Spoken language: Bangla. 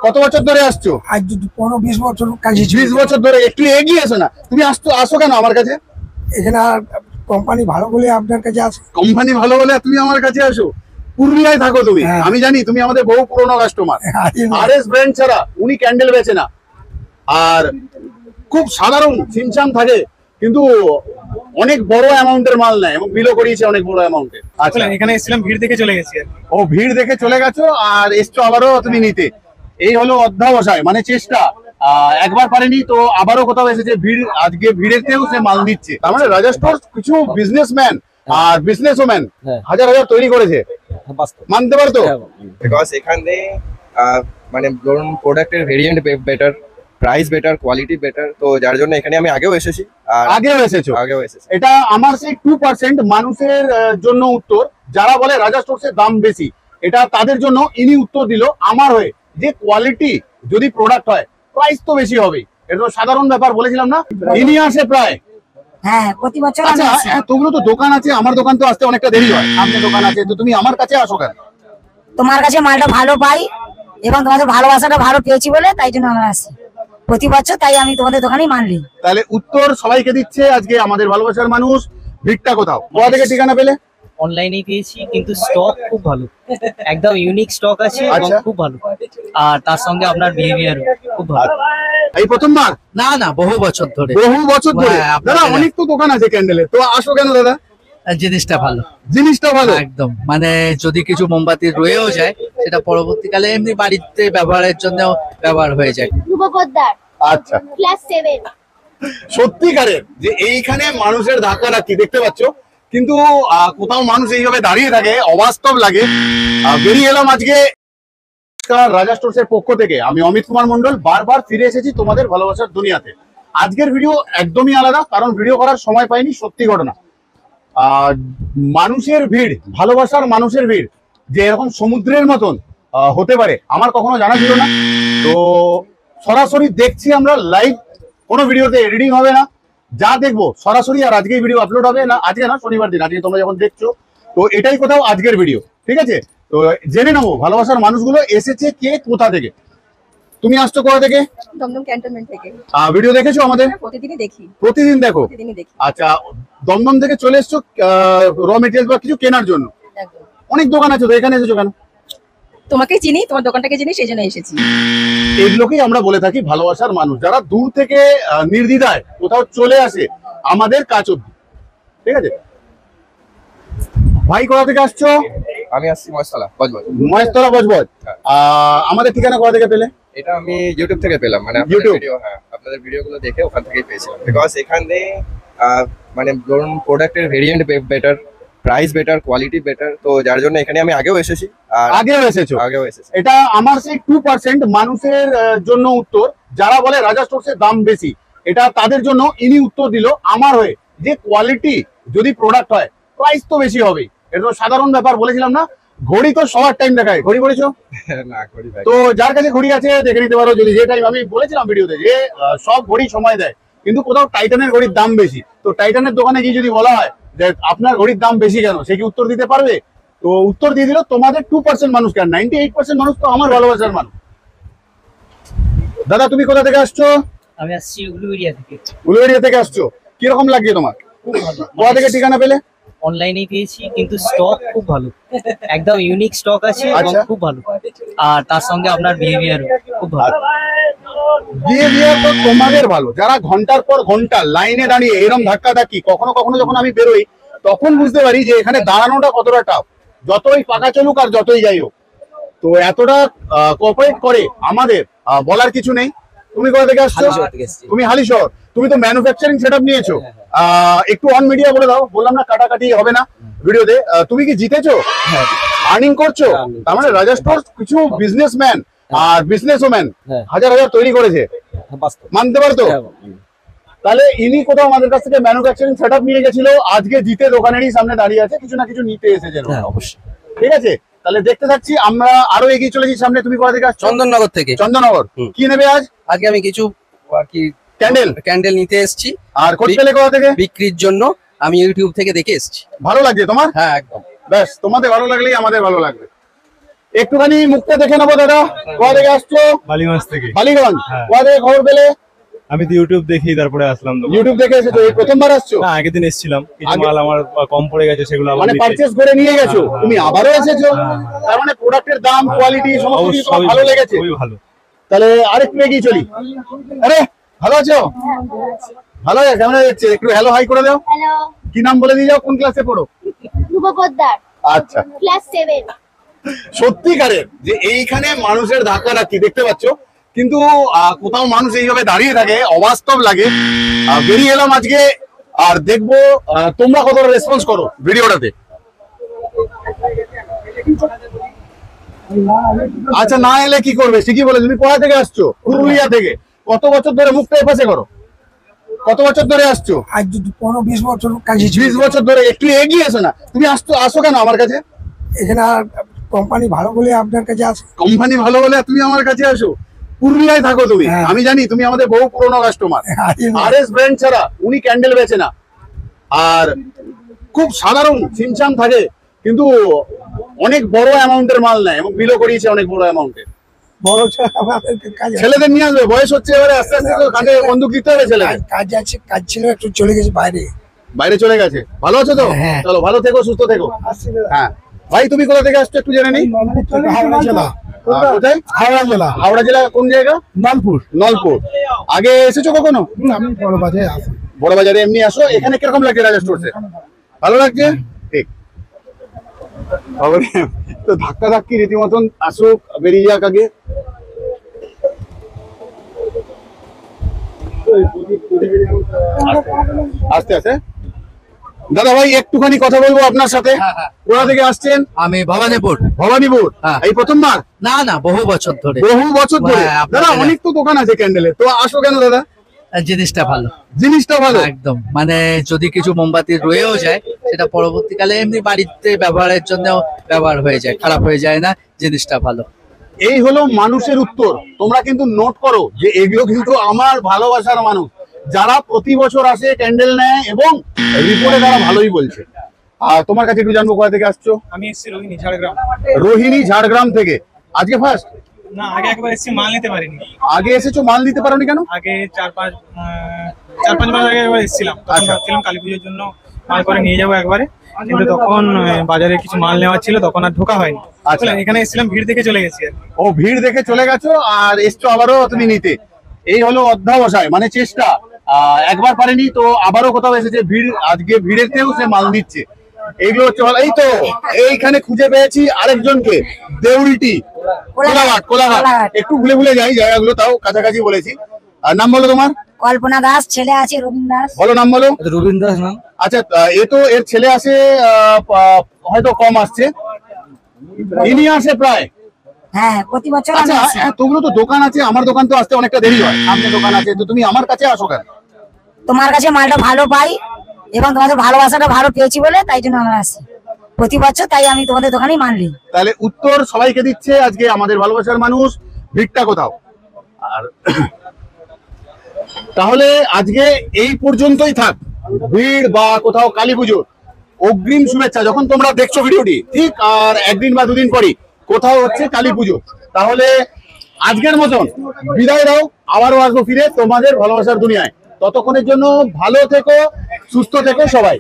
কত বছর ধরে আসছো? আজ 15-20 বছর কাজে 20 বছর ধরে। একটু এগিয়ে এসো না, তুমি আসো কেন আমার কাছে? এখানে কোম্পানি ভালো বলে আপনার কাছে আসে। কোম্পানি ভালো বলে তুমি আমার কাছে আসো? পুরুলিয়ায় থাকো তুমি, আমি জানি তুমি আমাদের বহু পুরনো কাস্টমার। আরএস ব্র্যান্ড ছাড়া উনি ক্যান্ডেল বেচে না, আর খুব সাধারণ সিমসাম থাকে, কিন্তু অনেক বড় অ্যামাউন্টের মাল নেয় এবং বিলও করিয়েছে অনেক বড় অ্যামাউন্টের। আচ্ছা, এখানে এসেছিলাম, ভিড় দেখে চলে গেছি। ও, ভিড় দেখে চলে গেছো আর এসছো আবারও তুমি নিতে। এই হলো অধ্যাবসায়, মানে চেষ্টা। একবার পারেনি তো আবারও কোথাও এসেছে, ভিড় আজকে ভিড়েতেও সে মাল দিচ্ছে। তার মানে রাজা স্টোর্স কিছু বিজনেসম্যান আর বিজনেস ওম্যান হাজার হাজার তৈরি করেছে, মানতে পারতো? বিকজ এখানে মানে ধরুন প্রোডাক্টের variant better, price better, quality better, তো যার জন্য এখানে আমি আগেও এসেছি। আগেও এসেছি। এটা আমার সেই 2% মানুষের জন্য উত্তর, যারা বলে রাজা স্টোর্সের দাম বেশি, এটা তাদের জন্য ইনি উত্তর দিল আমার হয়ে, যে কোয়ালিটি যদি প্রোডাক্ট হয় প্রাইস তো বেশি হবে, এটা তো সাধারণ ব্যাপার। বলেছিলাম না, ইনি আসে প্রায়। হ্যাঁ, প্রতি বছর। আচ্ছা, এতগুলো তো দোকান আছে, আমার দোকান তো আসতে অনেকটা দেরি হয়, সামনে দোকান আছে, তো তুমি আমার কাছে আসো কেন? তোমার কাছে মালটা ভালো পাই এবং তোমাদের ভালোবাসাটা ভালো পেয়েছি বলে তাই জন্য আমরা আসি প্রতি বছর, তাই আমি তোমাদের দোকানেই মানলি। তাহলে উত্তর সবাইকে দিচ্ছে আজকে আমাদের ভালোবাসার মানুষ। ভিড়টা কোথাও কোথা থেকে ঠিকানা পেলে? অনলাইনে পেয়েছি, কিন্তু স্টক খুব ভালো, একদম ইউনিক স্টক আছে এবং খুব ভালো, আর তার সঙ্গে আপনার বিহেভিয়ার খুব ভালো। এই প্রথমবার? না না, বহু বছর ধরে। দাদা অনেক তো দোকান আছে ক্যান্ডেলের, তো আসো কেন দাদা? জিনিসটা ভালো, একদম। মানে যদি কিছু মোমবাতি রয়েও যায়, সেটা পরবর্তীকালে এমনি বাড়িতে ব্যবহারের জন্য ব্যবহার হয়ে যায়। আচ্ছা, ক্লাস 7। সত্যিকারের যে এইখানে মানুষের ধাক্কা ধাক্কি দেখতে পাচ্ছ, কিন্তু কোথাও মানুষ এইভাবে দাঁড়িয়ে থাকে, অবাস্তব লাগে। বেরিয়ে এলাম আজকে রাজা স্টোর্স এর পক্ষ থেকে। আমি অমিত কুমার মন্ডল, বারবার ফিরে এসেছি তোমাদের ভালোবাসার দুনিয়াতে। আজকের ভিডিও একদমই আলাদা, কারণ ভিডিও করার সময় পাইনি, সত্যি ঘটনা। মানুষের ভিড়, ভালোবাসার মানুষের ভিড় যে এরকম সমুদ্রের মতন হতে পারে আমার কখনো জানা ছিল না। তো সরাসরি দেখছি আমরা লাইভ, কোনো ভিডিওতে এডিটিং হবে না, যা দেখবো সরাসরি। আর আজকে ভিডিও আপলোড হবে না, আজকে না, শনিবার দিন, আজকে তোমরা যখন দেখছো, তো এটাই কোথাও আজকের ভিডিও, ঠিক আছে? তো জেনে নেবো ভালোবাসার মানুষগুলো এসেছে কে কোথা থেকে। তুমি আসছো কোথা থেকে? দমদম ক্যান্টনমেন্ট থেকে। ভিডিও দেখেছো আমাদের? প্রতিদিনই দেখি। প্রতিদিন দেখো? আচ্ছা, দমদম থেকে চলে এসছো র মেটেরিয়াল বা কিছু কেনার জন্য? অনেক দোকান আছে, তো এখানে এসেছো কেন? তোমাকে চিনি, তোমার দোকানটাকে চিনি, সেই জন্য এসেছি। এগুলোকেই আমরা বলে থাকি ভালোবাসার মানুষ, যারা দূর থেকে নির্দ্বিধায় কোথাও চলে আসে আমাদের কাছ অব্দি, ঠিক আছে? ভাই কোথা থেকে আসছো? আমি আসছি মহেশতলা বজবজ। আমাদের ঠিকানা কোথা থেকে পেলে? এটা আমি ইউটিউব থেকে পেলাম, মানে ইউটিউব? হ্যাঁ, আপনাদের ভিডিওগুলো দেখে ওখান থেকেই পেয়েছিলাম। বিকজ এখানে মানে ধরুন প্রোডাক্টের variant better, price better, quality better, তো যার জন্য এখানে আমি আগেও এসেছি। আগেও এসেছি। এটা আমার সেই 2% মানুষের জন্য উত্তর, যারা বলে রাজা স্টোর্সের দাম বেশি, এটা তাদের জন্য ইনি উত্তর দিল আমার হয়ে, যে কোয়ালিটি যদি প্রোডাক্ট হয় প্রাইস তো বেশি হবে, এটা তো সাধারণ ব্যাপার। বলেছিলাম না, ঘড়ি তো সবার টাইম দেখায়। ঘড়ি পড়েছো? না, ঘড়ি ভাই। তো যার কাছে ঘড়ি আছে দেখে নিতে পারো, যদি যে টাইম আমি বলেছিলাম ভিডিওতে যে সব ঘড়ি সময় দেয়, কিন্তু কোথাও টাইটানের ঘড়ির দাম বেশি। তো টাইটানের দোকানে গিয়ে যদি বলা হয় যে আপনার ঘড়ির দাম বেশি কেন, সে কি উত্তর দিতে পারবে? তো উত্তর দিয়ে দিল তোমাদের 2% মানুষ কেন, 98% মানুষ তো আমার ভালোবাসার মানুষ। দাদা তুমি কোথা থেকে আসছো? আমি আসছি উলুবেড়িয়া থেকে। উলুবেড়িয়া থেকে আসছো, কিরকম লাগছে তোমার? খুব ভালো। কোথা থেকে ঠিকানা পেলে? অনলাইনে পেয়েছি, কিন্তু স্টক খুব ভালো, একদম ইউনিক স্টক আছে এবং খুব ভালো, আর তার সঙ্গে আপনার বিহেভিয়ার খুব ভালো। বিহেভিয়ার তো তোমাদের ভালো, যারা ঘন্টার পর ঘন্টা লাইনে দাঁড়িয়ে এরকম ধাক্কা ধাক্কি, কখনো কখনো যখন আমি বেরোই তখন বুঝতে পারি যে এখানে দাঁড়ানোটা কতটা টাফ, যতই পাকা চলুক আর যতই যাই হোক। তো এতটা কোঅপারেট করে আমাদের, বলার কিছু নেই। তুমি কোথা থেকে আসছো? তুমি হালিশহর। তুমি তো ম্যানুফ্যাকচারিং সেটআপ নিয়েছো। একটু অন মিডিয়া বলে দাও, বললাম না কাটাকাটি হবে না ভিডিওতে। তুমি কি জিতেছো? আর্নিং করছো? তার মানে রাজা স্টোর্স কিছু বিজনেসম্যান আর বিজনেস ওম্যান হাজার হাজার তৈরি করেছে, মানতে পারতো? তাহলে ইনি কোথাও আমাদের কাছ থেকে ম্যানুফ্যাকচারিং সেটআপ নিয়ে গেছিল, আজকে জিতে দোকানেরই সামনে দাঁড়িয়ে আছে, কিছু না কিছু নিতে এসেছে। অবশ্যই, ঠিক আছে, তাহলে দেখতে থাকছি আমরা, আরো এগিয়ে চলেছি সামনে। তুমি কোথা থেকে আসছো? চন্দননগর থেকে। চন্দননগর। কি নেবে আজ? আজকে আমি কিছু আর কি ক্যান্ডেল নিতে এসেছি। আর কোথা থেকে কোথা থেকে? বিক্রির জন্য আমি ইউটিউব থেকে দেখে এসেছি। ভালো লাগছে তোমার? হ্যাঁ, একদম। ব্যাস, তোমাদের ভালো লাগলেই আমাদের ভালো লাগবে। একটুখানি মুখটা দেখে নেবো দাদা, কোথা থেকে আসছো? বালিগঞ্জ থেকে। বালিগঞ্জ। হ্যাঁ। কোথা থেকে খবর পেলে? আমি তো ইউটিউব দেখি তারপরে আসলাম। তো ইউটিউব দেখে এসেছো? এই প্রথমবার আসছো? না, আগের দিন এসেছিলাম, কিছু আগে- মাল আমার কম পড়ে গেছে, সেগুলো আবার মানে নিতে। পারচেজ করে নিয়ে গেছো? হ্যাঁ। তুমি আবারও এসেছো? তার মানে প্রোডাক্টের দাম, কোয়ালিটি সমস্ত কিছু তোমার ভালো লেগেছে? খুবই ভালো। তাহলে আরেকটু এগিয়ে চলি। আরে ভালো আছো? ভালো আছে? কেমন যাচ্ছে? একটু হ্যালো হাই করে দাও। হ্যালো, কি নাম বলে দিয়ে যাও, কোন ক্লাসে পড়ো? ধ্রুব পোদ্দার, আচ্ছা, ক্লাস 7। সত্যিকারের যে এইখানে মানুষের ধাক্কা ধাক্কি দেখতে পাচ্ছ, কিন্তু কোথাও মানুষ এইভাবে দাঁড়িয়ে থাকে, অবাস্তব লাগে। বেরিয়ে এলাম আজকে, আর দেখবো তোমরা কতটা রেসপন্স করো ভিডিওটাতে। আচ্ছা, না এলে কি করবে? ঠিকই বলে, তুমি কোথা থেকে আসছো? পুরুলিয়া থেকে। কত বছর ধরে মুখটা এপাশে করো, কত বছর ধরে আসছো? আজ 15-20 বছর কাজে 20 বছর ধরে। একটু এগিয়ে এসো না, তুমি আসো কেন আমার কাছে? এখানে কোম্পানি ভালো বলে আপনার কাছে আসে। কোম্পানি ভালো বলে তুমি আমার কাছে আসো? পুরুলিয়ায় থাকো তুমি, হ্যাঁ। আমি জানি তুমি আমাদের বহু পুরনো কাস্টমার। আরে না। আরএস ব্র্যান্ড ছাড়া উনি ক্যান্ডেল বেচে না, আর খুব সাধারণ সিমসাম থাকে, কিন্তু অনেক বড় অ্যামাউন্টের মাল নেয় এবং বিলও করিয়েছে অনেক বড় অ্যামাউন্টের। বড় ছেলে আমাদের কাজে ছেলেদের নিয়ে আসবে, বয়স হচ্ছে এবারে, আস্তে আস্তে তো কাঁধে বন্দুক দিতে হবে ছেলেদের। কাজ আছে, কাজ ছিল, একটু চলে গেছে বাইরে। বাইরে চলে গেছে। ভালো আছো তো? হ্যাঁ। চলো, ভালো থেকো, সুস্থ থেকো। হ্যাঁ ভাই, তুমি কোথা থেকে আসছো একটু জেনে নিই। হাওড়া জেলা। কোথায়? হাওড়া জেলা। হাওড়া জেলা কোন জায়গা? নালপুর। নলপুর। আগে এসেছো কখনো? আমি বড় বাজে আসি। বড় বাজারে এমনি আসো? এখানে কিরকম লাগছে রাজা স্টোরসে? ভালো লাগছে? ঠিক। তো ধাক্কা ধাক্কি রীতিমতন আসুক, বেরিয়ে যাক আগে। আস্তে আস্তে। দাদা ভাই, একটুখানি কথা বলবো আপনার সাথে। কোথা থেকে আসছেন? আমি ভবানীপুর। ভবানীপুর। হ্যাঁ। এই প্রথমবার? না না, বহু বছর ধরে। বহু বছর ধরে? হ্যাঁ, আপনার দাদা এখানে- অনেক তো দোকান আছে ক্যান্ডেলের, তো আসো কেন দাদা? জিনিসটা ভালো, জিনিসটা ভালো। একদম। মানে যদি কিছু মোমবাতি রয়েও যায়, সেটা পরবর্তীকালে এমনি বাড়িতে ব্যবহারের জন্য ব্যবহার হয়ে যায়, খারাপ হয়ে যায় না। জিনিসটা ভালো। এই হলো মানুষের উত্তর। তোমরা কিন্তু নোট করো যে এগুলো কিন্তু আমার ভালোবাসার মানুষ, যারা প্রতি বছর আসে, ক্যান্ডেল নেয় এবং রিপোর্টে তারা ভালোই বলছে। আর তোমার কাছে একটু জানবো, কোথা থেকে আসছো? আমি এসেছি রোহিণী, ঝাড়গ্রাম। রোহিণী, ঝাড়গ্রাম থেকে। আজকে ফার্স্ট? না, আগে একবার এসেছি, মাল নিতে পারিনি। আগে এসেছো, মাল নিতে পারোনি কেন? আগে 4-5 মাস আগে একবার এসেছিলাম, তখন আচ্ছা। ভাবছিলাম কালী পুজোর জন্য মাল করে নিয়ে যাবো একবারে, কিন্তু তখন বাজারে কিছু মাল নেওয়ার ছিল, তখন আর ঢোকা হয়নি। আচ্ছা। বুঝলেন, এখানে এসেছিলাম, ভিড় দেখে চলে গেছি আর কি। ও, ভিড় দেখে চলে গেছো আর এসছো আবারও তুমি নিতে। এই হলো অধ্যাবসায়, মানে চেষ্টা। একবার পারেনি তো আবারও কোথাও এসেছে, ভিড়, আজকে ভিড়েতেও সে মাল দিচ্ছে। এইগুলো হচ্ছে ভালো। এই তো এইখানে খুঁজে পেয়েছি আরেকজনকে, দেউরিটি, কোলাঘাট। কোলাঘাট একটু ভুলে ভুলে যাই জায়গাগুলো, তাও কাছাকাছি বলেছি। আর নাম বলো তোমার? কল্পনা দাস, ছেলে আছে রবীন্দ্র দাস। বলো নাম বলো। রবীন্দ্র দাস নাম। আচ্ছা, এ তো এর ছেলে আসে, হয়তো কম আসছে, ইনি আসে প্রায়। হ্যাঁ, প্রতি বছর আমি আচ্ছা, আসি। এতগুলো তো দোকান আছে, আমার দোকান তো আসতে অনেকটা দেরি হয়, সামনে দোকান আছে, তো তুমি আমার কাছে আসো কেন? তোমার কাছে মালটা ভালো পাই এবং তোমাদের ভালোবাসাটা ভালো পেয়েছি বলে তাই জন্য আমরা আসি প্রতি বছর, তাই আমি তোমাদের দোকানেই মাল নিই। তাহলে উত্তর সবাইকে দিচ্ছে আজকে আমাদের ভালোবাসার মানুষ, ভিড়টা কোথাও। আর তাহলে আজকে এই পর্যন্তই থাক। ভিড় বা কোথাও কালী পুজোর অগ্রিম শুভেচ্ছা। যখন তোমরা দেখছো ভিডিওটি, ঠিক আর একদিন বা দুদিন পরই কোথাও হচ্ছে কালী পুজো। তাহলে আজকের মতন বিদায় দাও, আবারও আসবো ফিরে তোমাদের ভালোবাসার দুনিয়ায়। ততক্ষণের জন্য ভালো থেকো, সুস্থ থেকো সবাই।